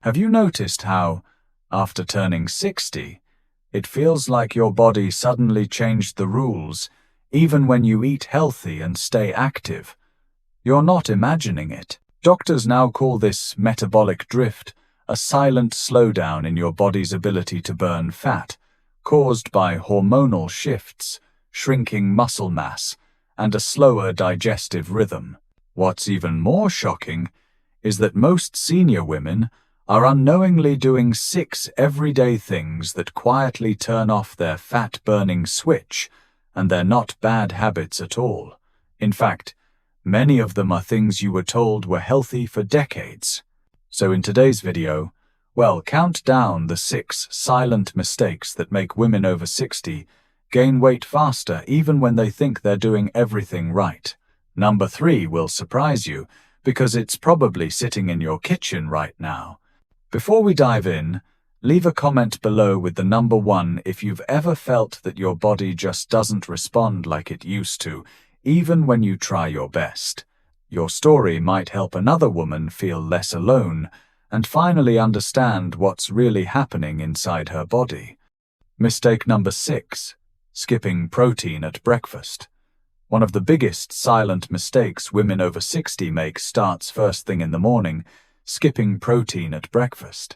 Have you noticed how, after turning 60, it feels like your body suddenly changed the rules, even when you eat healthy and stay active? You're not imagining it. Doctors now call this metabolic drift, a silent slowdown in your body's ability to burn fat, caused by hormonal shifts, shrinking muscle mass, and a slower digestive rhythm. What's even more shocking is that most senior women are unknowingly doing 6 everyday things that quietly turn off their fat-burning switch, and they're not bad habits at all. In fact, many of them are things you were told were healthy for decades. So in today's video, count down the 6 silent mistakes that make women over 60 gain weight faster even when they think they're doing everything right. Number 3 will surprise you because it's probably sitting in your kitchen right now. Before we dive in, leave a comment below with the number 1 if you've ever felt that your body just doesn't respond like it used to, even when you try your best. Your story might help another woman feel less alone and finally understand what's really happening inside her body. Mistake number 6. Skipping protein at breakfast. One of the biggest silent mistakes women over 60 make starts first thing in the morning, skipping protein at breakfast.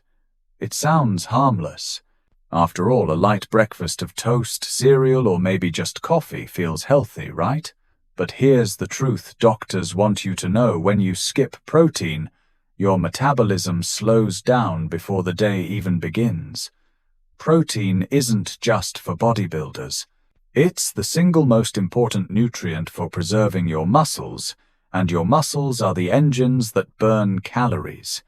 It sounds harmless. After all, a light breakfast of toast, cereal, or maybe just coffee feels healthy, right? But here's the truth doctors want you to know: when you skip protein, your metabolism slows down before the day even begins. Protein isn't just for bodybuilders. It's the single most important nutrient for preserving your muscles, and your muscles are the engines that burn calories.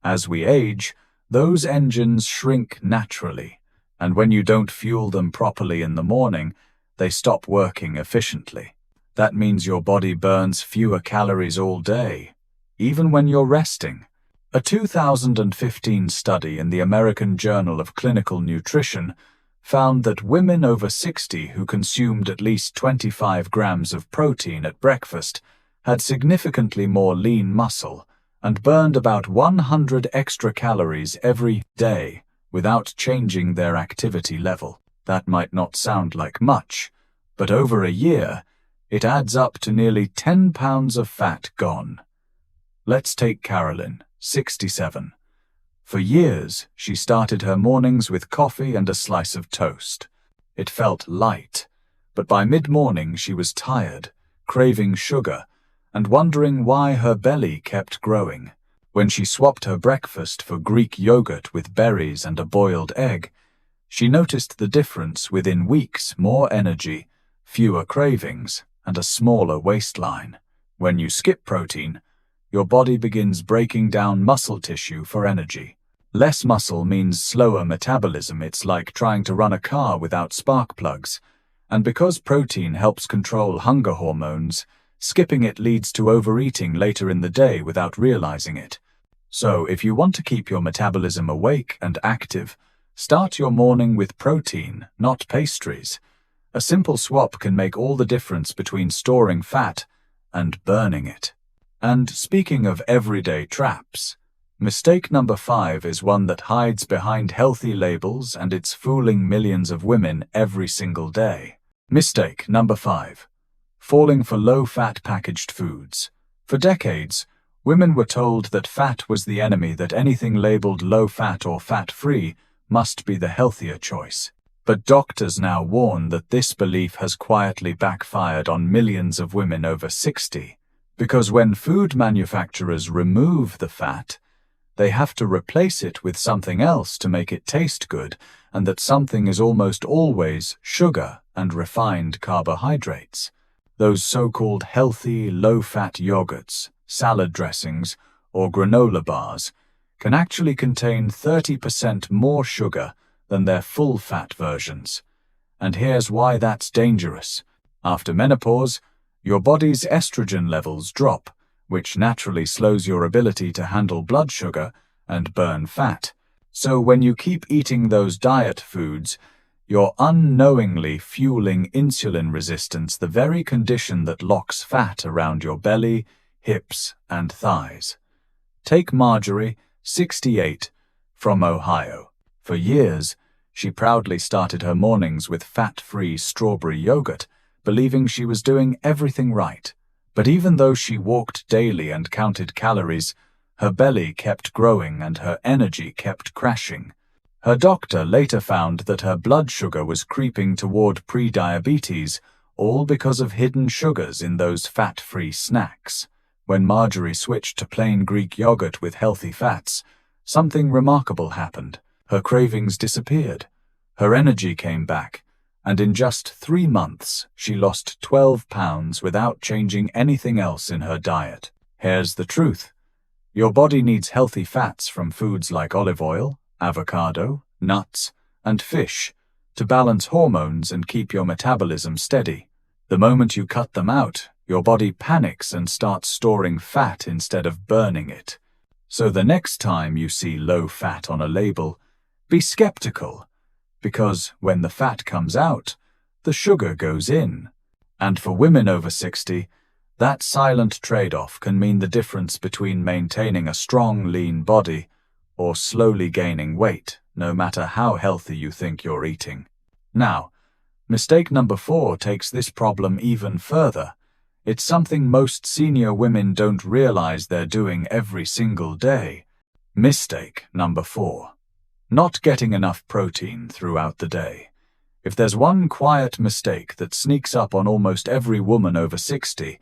As we age, those engines shrink naturally, and when you don't fuel them properly in the morning, they stop working efficiently. That means your body burns fewer calories all day, even when you're resting. A 2015 study in the American Journal of Clinical Nutrition found that women over 60 who consumed at least 25 grams of protein at breakfast had significantly more lean muscle and burned about 100 extra calories every day without changing their activity level. That might not sound like much, but over a year, it adds up to nearly 10 pounds of fat gone. Let's take Carolyn, 67. For years, she started her mornings with coffee and a slice of toast. It felt light, but by mid-morning she was tired, craving sugar, and wondering why her belly kept growing. When she swapped her breakfast for Greek yogurt with berries and a boiled egg, she noticed the difference within weeks: more energy, fewer cravings, and a smaller waistline. When you skip protein, your body begins breaking down muscle tissue for energy. Less muscle means slower metabolism. It's like trying to run a car without spark plugs. And because protein helps control hunger hormones, skipping it leads to overeating later in the day without realizing it. So, if you want to keep your metabolism awake and active, start your morning with protein, not pastries. A simple swap can make all the difference between storing fat and burning it. And speaking of everyday traps, mistake number 5 is one that hides behind healthy labels, and it's fooling millions of women every single day. Mistake number 5. Falling for low-fat packaged foods. For decades, women were told that fat was the enemy, that anything labeled low-fat or fat-free must be the healthier choice. But doctors now warn that this belief has quietly backfired on millions of women over 60. Because when food manufacturers remove the fat, they have to replace it with something else to make it taste good, and that something is almost always sugar and refined carbohydrates. Those so-called healthy, low-fat yogurts, salad dressings, or granola bars can actually contain 30% more sugar than their full-fat versions. And here's why that's dangerous. After menopause, your body's estrogen levels drop, which naturally slows your ability to handle blood sugar and burn fat. So when you keep eating those diet foods, you're unknowingly fueling insulin resistance, the very condition that locks fat around your belly, hips, and thighs. Take marjorie, 68, from Ohio. For years, she proudly started her mornings with fat-free strawberry yogurt, believing she was doing everything right. But even though she walked daily and counted calories, her belly kept growing and her energy kept crashing. Her doctor later found that her blood sugar was creeping toward pre-diabetes, all because of hidden sugars in those fat-free snacks. When Marjorie switched to plain Greek yogurt with healthy fats, something remarkable happened. Her cravings disappeared, her energy came back, and in just 3 months, she lost 12 pounds without changing anything else in her diet. Here's the truth. Your body needs healthy fats from foods like olive oil, avocado, nuts, and fish to balance hormones and keep your metabolism steady. The moment you cut them out, your body panics and starts storing fat instead of burning it. So the next time you see low fat on a label, be skeptical, because when the fat comes out, the sugar goes in. And for women over 60, that silent trade-off can mean the difference between maintaining a strong, lean body or slowly gaining weight, no matter how healthy you think you're eating. Now, mistake number 4 takes this problem even further. It's something most senior women don't realize they're doing every single day. Mistake number 4. Not getting enough protein throughout the day. If there's one quiet mistake that sneaks up on almost every woman over 60,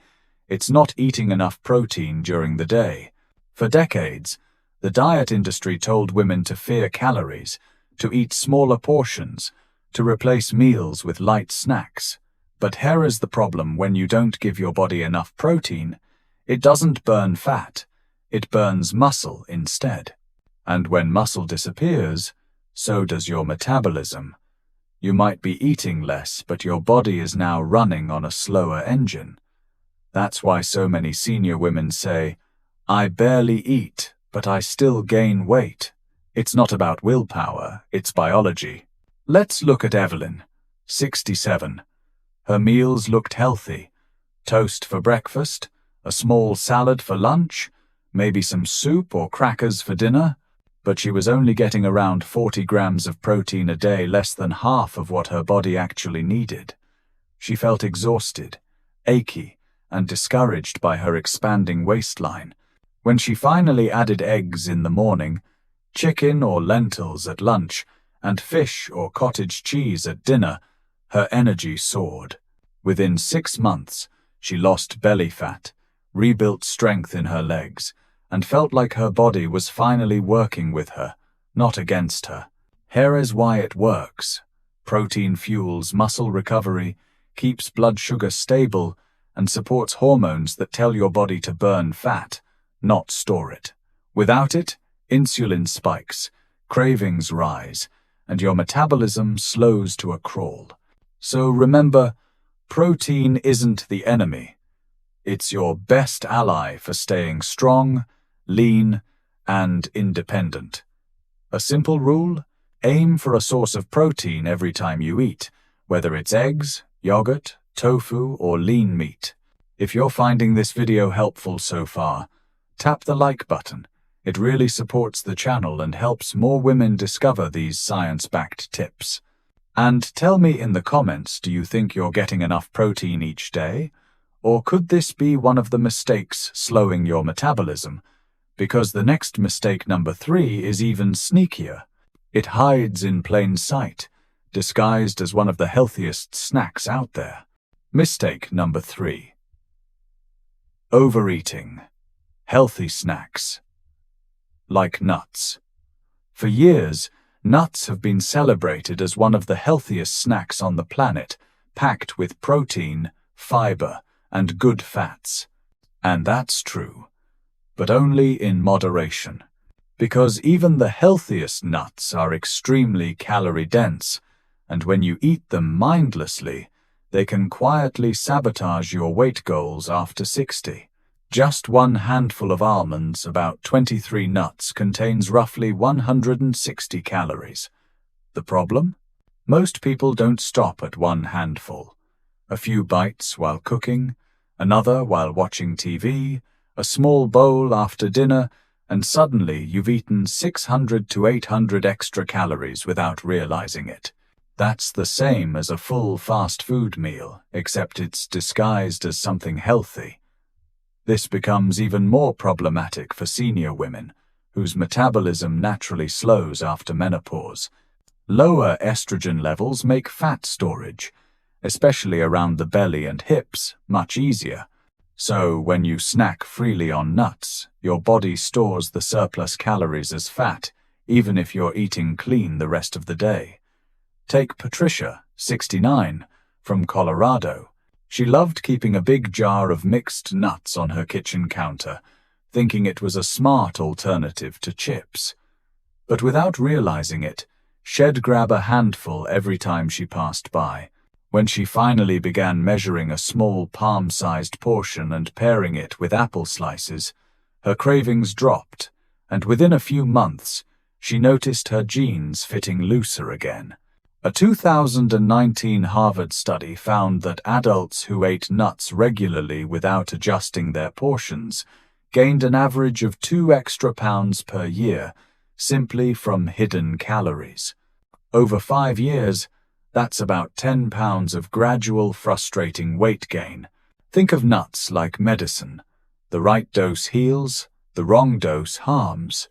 it's not eating enough protein during the day. For decades, the diet industry told women to fear calories, to eat smaller portions, to replace meals with light snacks. But here is the problem: when you don't give your body enough protein, it doesn't burn fat, it burns muscle instead. And when muscle disappears, so does your metabolism. You might be eating less, but your body is now running on a slower engine. That's why so many senior women say, "I barely eat, but I still gain weight." It's not about willpower, it's biology. Let's look at Evelyn, 67. Her meals looked healthy. Toast for breakfast, a small salad for lunch, maybe some soup or crackers for dinner. But she was only getting around 40 grams of protein a day, less than half of what her body actually needed. She felt exhausted, achy, and discouraged by her expanding waistline. When she finally added eggs in the morning, chicken or lentils at lunch, and fish or cottage cheese at dinner, her energy soared. Within 6 months, she lost belly fat, rebuilt strength in her legs, and felt like her body was finally working with her, not against her. Here is why it works. Protein fuels muscle recovery, keeps blood sugar stable, and supports hormones that tell your body to burn fat, not store it. Without it, insulin spikes, cravings rise, and your metabolism slows to a crawl. So remember, protein isn't the enemy. It's your best ally for staying strong, lean, and independent. A simple rule: aim for a source of protein every time you eat, whether it's eggs, yogurt, tofu, or lean meat. If you're finding this video helpful so far, tap the like button. It really supports the channel and helps more women discover these science-backed tips. And tell me in the comments, do you think you're getting enough protein each day? Or could this be one of the mistakes slowing your metabolism? Because the next mistake, number 3, is even sneakier. It hides in plain sight, disguised as one of the healthiest snacks out there. Mistake number 3. Overeating. Healthy snacks. Like nuts. For years, nuts have been celebrated as one of the healthiest snacks on the planet, packed with protein, fiber, and good fats. And that's true, but only in moderation. Because even the healthiest nuts are extremely calorie-dense, and when you eat them mindlessly, they can quietly sabotage your weight goals after 60. Just one handful of almonds, about 23 nuts, contains roughly 160 calories. The problem? Most people don't stop at one handful. A few bites while cooking, another while watching TV, a small bowl after dinner, and suddenly you've eaten 600 to 800 extra calories without realizing it. That's the same as a full fast food meal, except it's disguised as something healthy. This becomes even more problematic for senior women, whose metabolism naturally slows after menopause. Lower estrogen levels make fat storage, especially around the belly and hips, much easier. So when you snack freely on nuts, your body stores the surplus calories as fat, even if you're eating clean the rest of the day. Take Patricia, 69, from Colorado. She loved keeping a big jar of mixed nuts on her kitchen counter, thinking it was a smart alternative to chips. But without realizing it, she'd grab a handful every time she passed by. When she finally began measuring a small palm-sized portion and pairing it with apple slices, her cravings dropped, and within a few months, she noticed her jeans fitting looser again. A 2019 Harvard study found that adults who ate nuts regularly without adjusting their portions gained an average of 2 extra pounds per year simply from hidden calories. Over 5 years, that's about 10 pounds of gradual, frustrating weight gain. Think of nuts like medicine. The right dose heals, the wrong dose harms.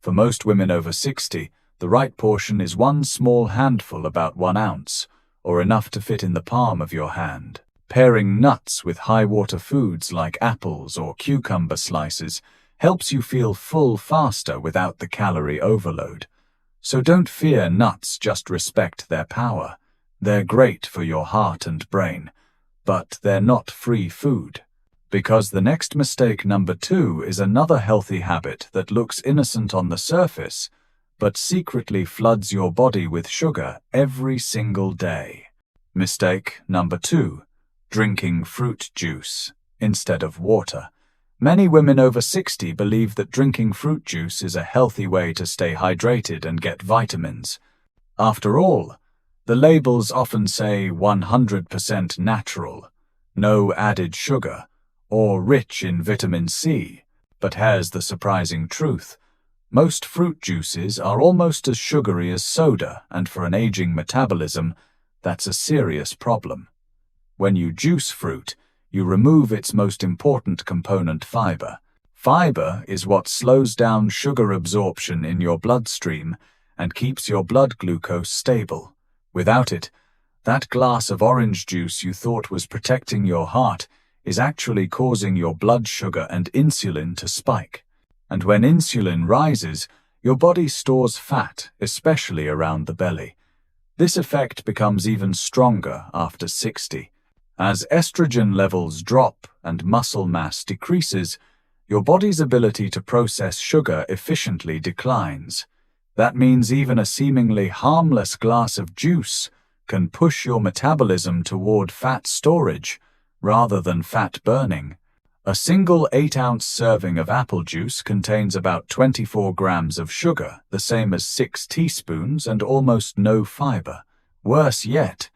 For most women over 60, the right portion is one small handful, about 1 ounce, or enough to fit in the palm of your hand. Pairing nuts with high-water foods like apples or cucumber slices helps you feel full faster without the calorie overload. So don't fear nuts, just respect their power. They're great for your heart and brain, but they're not free food. Because the next mistake, number 2, is another healthy habit that looks innocent on the surface, but secretly floods your body with sugar every single day. Mistake number 2, drinking fruit juice instead of water. Many women over 60 believe that drinking fruit juice is a healthy way to stay hydrated and get vitamins. After all, the labels often say 100% natural, no added sugar, or rich in vitamin C. But here's the surprising truth. Most fruit juices are almost as sugary as soda, and for an aging metabolism, that's a serious problem. When you juice fruit, you remove its most important component, fiber. Fiber is what slows down sugar absorption in your bloodstream and keeps your blood glucose stable. Without it, that glass of orange juice you thought was protecting your heart is actually causing your blood sugar and insulin to spike. And when insulin rises, your body stores fat, especially around the belly. This effect becomes even stronger after 60. As estrogen levels drop and muscle mass decreases, your body's ability to process sugar efficiently declines. That means even a seemingly harmless glass of juice can push your metabolism toward fat storage rather than fat burning. A single 8-ounce serving of apple juice contains about 24 grams of sugar, the same as 6 teaspoons, and almost no fiber. Worse yet,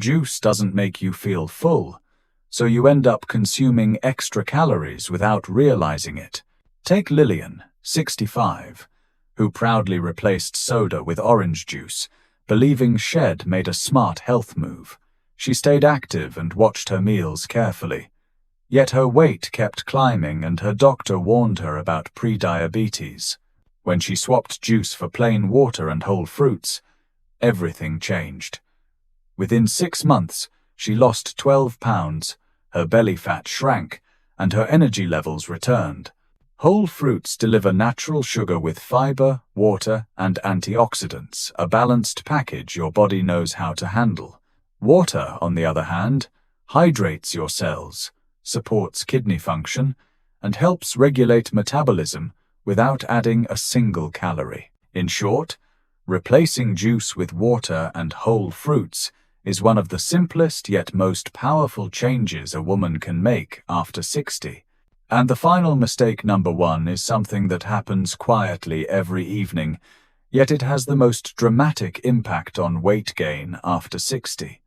juice doesn't make you feel full, so you end up consuming extra calories without realizing it. Take Lillian, 65, who proudly replaced soda with orange juice, believing she'd made a smart health move. She stayed active and watched her meals carefully. Yet her weight kept climbing, and her doctor warned her about prediabetes. When she swapped juice for plain water and whole fruits, everything changed. Within 6 months, she lost 12 pounds, her belly fat shrank, and her energy levels returned. Whole fruits deliver natural sugar with fiber, water, and antioxidants, a balanced package your body knows how to handle. Water, on the other hand, hydrates your cells, supports kidney function, and helps regulate metabolism without adding a single calorie. In short, replacing juice with water and whole fruits is one of the simplest yet most powerful changes a woman can make after 60. And the final mistake, number 1, is something that happens quietly every evening, yet it has the most dramatic impact on weight gain after 60.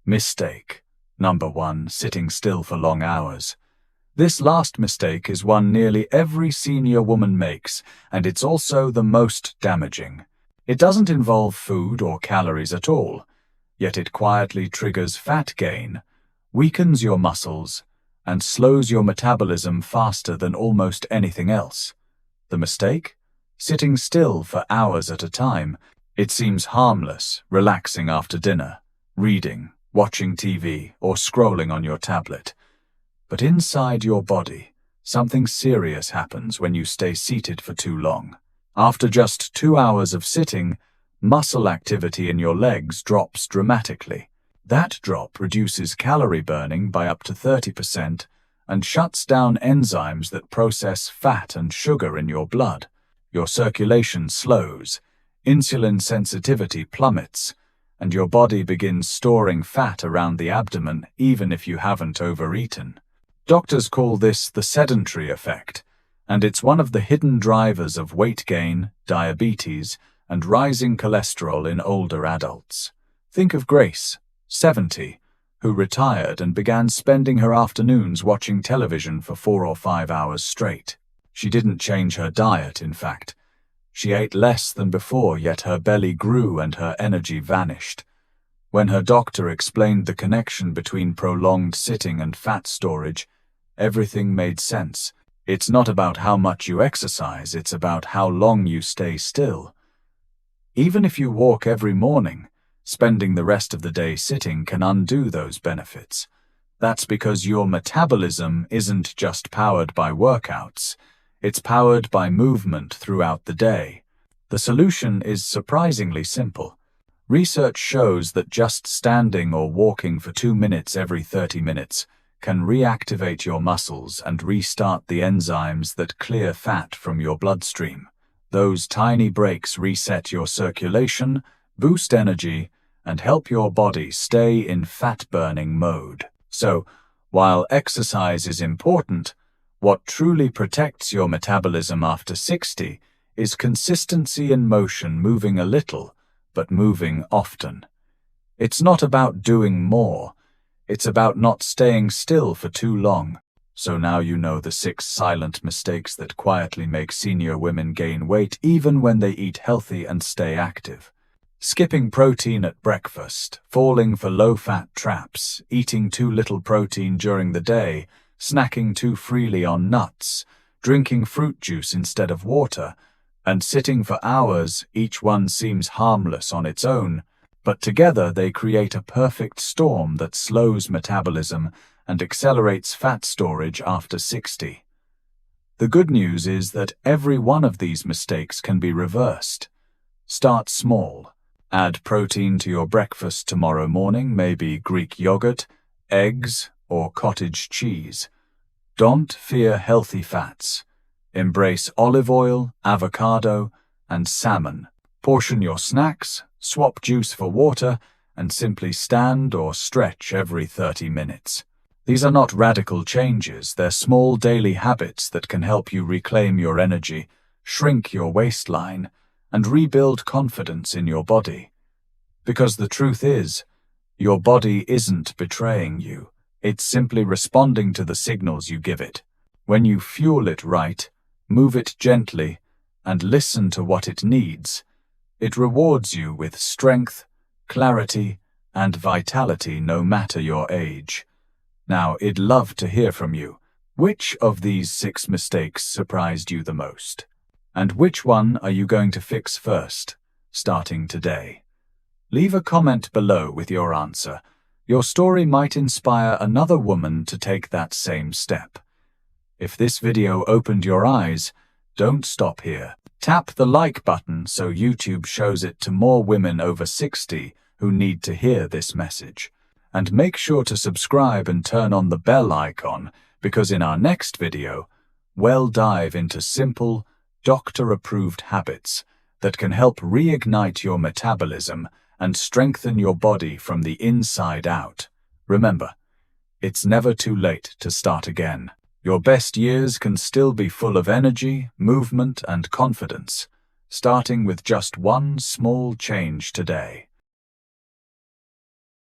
Mistake number 1, sitting still for long hours. This last mistake is one nearly every senior woman makes, and it's also the most damaging. It doesn't involve food or calories at all, yet it quietly triggers fat gain, weakens your muscles, and slows your metabolism faster than almost anything else. The mistake? Sitting still for hours at a time. It seems harmless, relaxing after dinner, reading, watching TV, or scrolling on your tablet. But inside your body, something serious happens when you stay seated for too long. After just 2 hours of sitting, muscle activity in your legs drops dramatically. That drop reduces calorie burning by up to 30% and shuts down enzymes that process fat and sugar in your blood. Your circulation slows, insulin sensitivity plummets, and your body begins storing fat around the abdomen even if you haven't overeaten. Doctors call this the sedentary effect, and it's one of the hidden drivers of weight gain, diabetes, and rising cholesterol in older adults. Think of Grace, 70, who retired and began spending her afternoons watching television for 4 or 5 hours straight. She didn't change her diet, in fact. She ate less than before, yet her belly grew and her energy vanished. When her doctor explained the connection between prolonged sitting and fat storage, everything made sense. It's not about how much you exercise, it's about how long you stay still. Even if you walk every morning, spending the rest of the day sitting can undo those benefits. That's because your metabolism isn't just powered by workouts, it's powered by movement throughout the day. The solution is surprisingly simple. Research shows that just standing or walking for 2 minutes every 30 minutes can reactivate your muscles and restart the enzymes that clear fat from your bloodstream. Those tiny breaks reset your circulation, boost energy, and help your body stay in fat-burning mode. So, while exercise is important, what truly protects your metabolism after 60 is consistency in motion, moving a little, but moving often. It's not about doing more. It's about not staying still for too long. So now you know the 6 silent mistakes that quietly make senior women gain weight even when they eat healthy and stay active. Skipping protein at breakfast, falling for low-fat traps, eating too little protein during the day, snacking too freely on nuts, drinking fruit juice instead of water, and sitting for hours. Each one seems harmless on its own, but together they create a perfect storm that slows metabolism and accelerates fat storage after 60. The good news is that every one of these mistakes can be reversed. Start small. Add protein to your breakfast tomorrow morning, maybe Greek yogurt, eggs, or cottage cheese. Don't fear healthy fats. Embrace olive oil, avocado, and salmon. Portion your snacks, swap juice for water, and simply stand or stretch every 30 minutes. These are not radical changes, they're small daily habits that can help you reclaim your energy, shrink your waistline, and rebuild confidence in your body. Because the truth is, your body isn't betraying you. It's simply responding to the signals you give it. When you fuel it right, move it gently, and listen to what it needs, it rewards you with strength, clarity, and vitality no matter your age. Now, I'd love to hear from you. Which of these 6 mistakes surprised you the most? And which one are you going to fix first, starting today? Leave a comment below with your answer. Your story might inspire another woman to take that same step. If this video opened your eyes, don't stop here. Tap the like button so YouTube shows it to more women over 60 who need to hear this message. And make sure to subscribe and turn on the bell icon, because in our next video, we'll dive into simple, doctor-approved habits that can help reignite your metabolism and strengthen your body from the inside out. Remember, it's never too late to start again. Your best years can still be full of energy, movement, and confidence, starting with just one small change today.